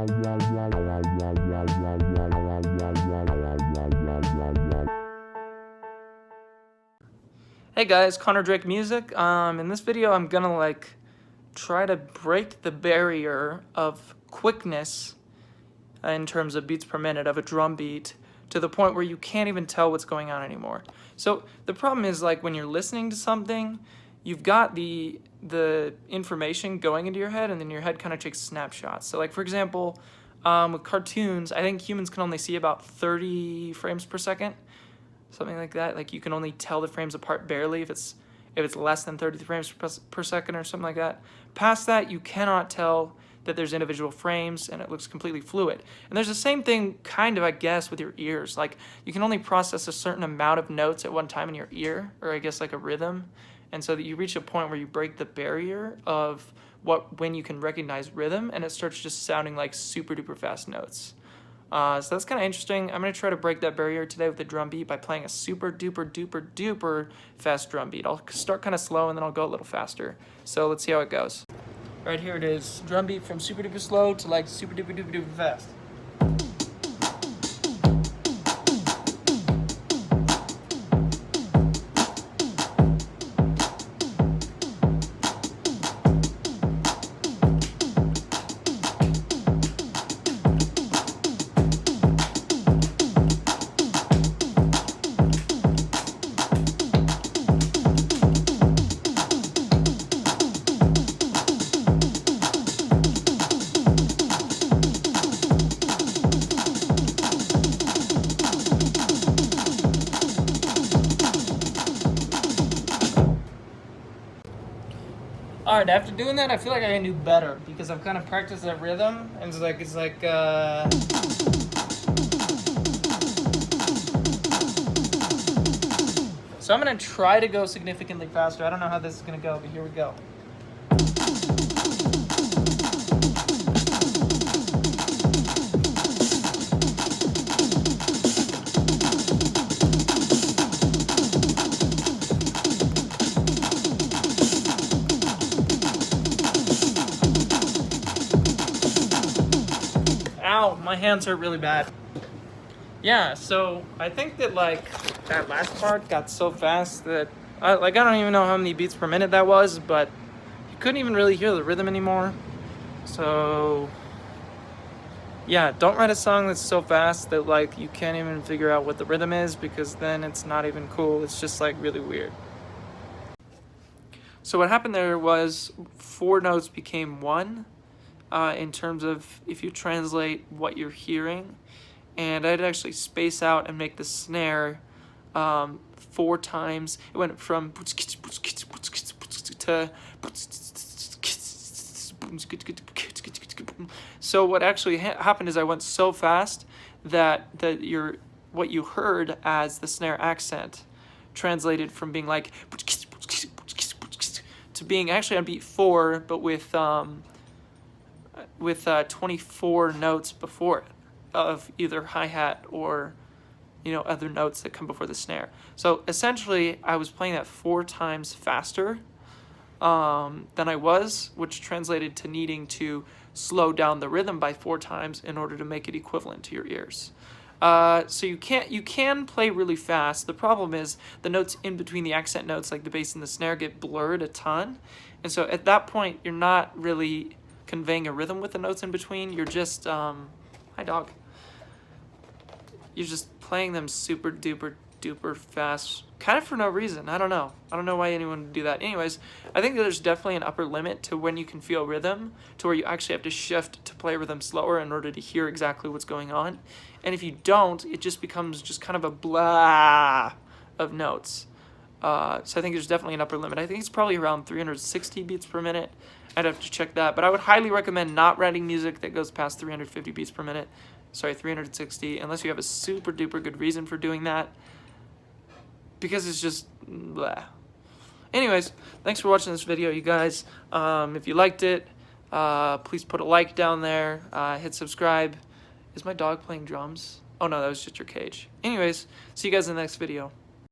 Hey guys, Connor Drake Music. In this video, I'm gonna try to break the barrier of quickness in terms of beats per minute of a drum beat to the point where you can't even tell what's going on anymore. So the problem is when you're listening to something, you've got the information going into your head, and then your head kind of takes snapshots. So for example, with cartoons, I think humans can only see about 30 frames per second. Something like that. You can only tell the frames apart barely if it's less than 30 frames per second or something like that. Past that, you cannot tell that there's individual frames, and it looks completely fluid. And there's the same thing kind of, I guess, with your ears. You can only process a certain amount of notes at one time in your ear, or I guess a rhythm. And so that you reach a point where you break the barrier of when you can recognize rhythm, and it starts just sounding like super duper fast notes. So that's kind of interesting. I'm going to try to break that barrier today with the drum beat by playing a super duper duper duper fast drum beat. I'll start kind of slow and then I'll go a little faster. So let's see how it goes. Right here it is. Drum beat from super duper slow to super duper duper duper fast. Alright, after doing that, I feel like I can do better because I've kind of practiced that rhythm, and it's So I'm going to try to go significantly faster. I don't know how this is going to go, but here we go. Ow, my hands hurt really bad. Yeah, so I think that that last part got so fast that I don't even know how many beats per minute that was, but you couldn't even really hear the rhythm anymore. So yeah, don't write a song that's so fast that you can't even figure out what the rhythm is, because then it's not even cool. It's just really weird. So what happened there was 4 notes became 1. In terms of if you translate what you're hearing, and I'd actually space out and make the snare 4 times. It went from to so what actually happened is I went so fast that what you heard as the snare accent translated from being to being actually on beat 4, but with 24 notes before it of either hi-hat or other notes that come before the snare. So essentially I was playing that 4 times faster than I was, which translated to needing to slow down the rhythm by 4 times in order to make it equivalent to your ears. So you can play really fast. The problem is the notes in between the accent notes, like the bass and the snare, get blurred a ton, and so at that point you're not really conveying a rhythm with the notes in between. You're just hi dog. You're just playing them super duper duper fast, kind of for no reason. I don't know why anyone would do that. Anyways, I think that there's definitely an upper limit to when you can feel rhythm, to where you actually have to shift to play rhythm slower in order to hear exactly what's going on. And if you don't, it just becomes just kind of a blah of notes. So I think there's definitely an upper limit. I think it's probably around 360 beats per minute. I'd have to check that, but I would highly recommend not writing music that goes past 350 beats per minute. Sorry, 360, unless you have a super duper good reason for doing that, because it's just blah. Anyways, thanks for watching this video, you guys. If you liked it, please put a like down there, hit subscribe. Is my dog playing drums? Oh no, that was just your cage. Anyways, see you guys in the next video.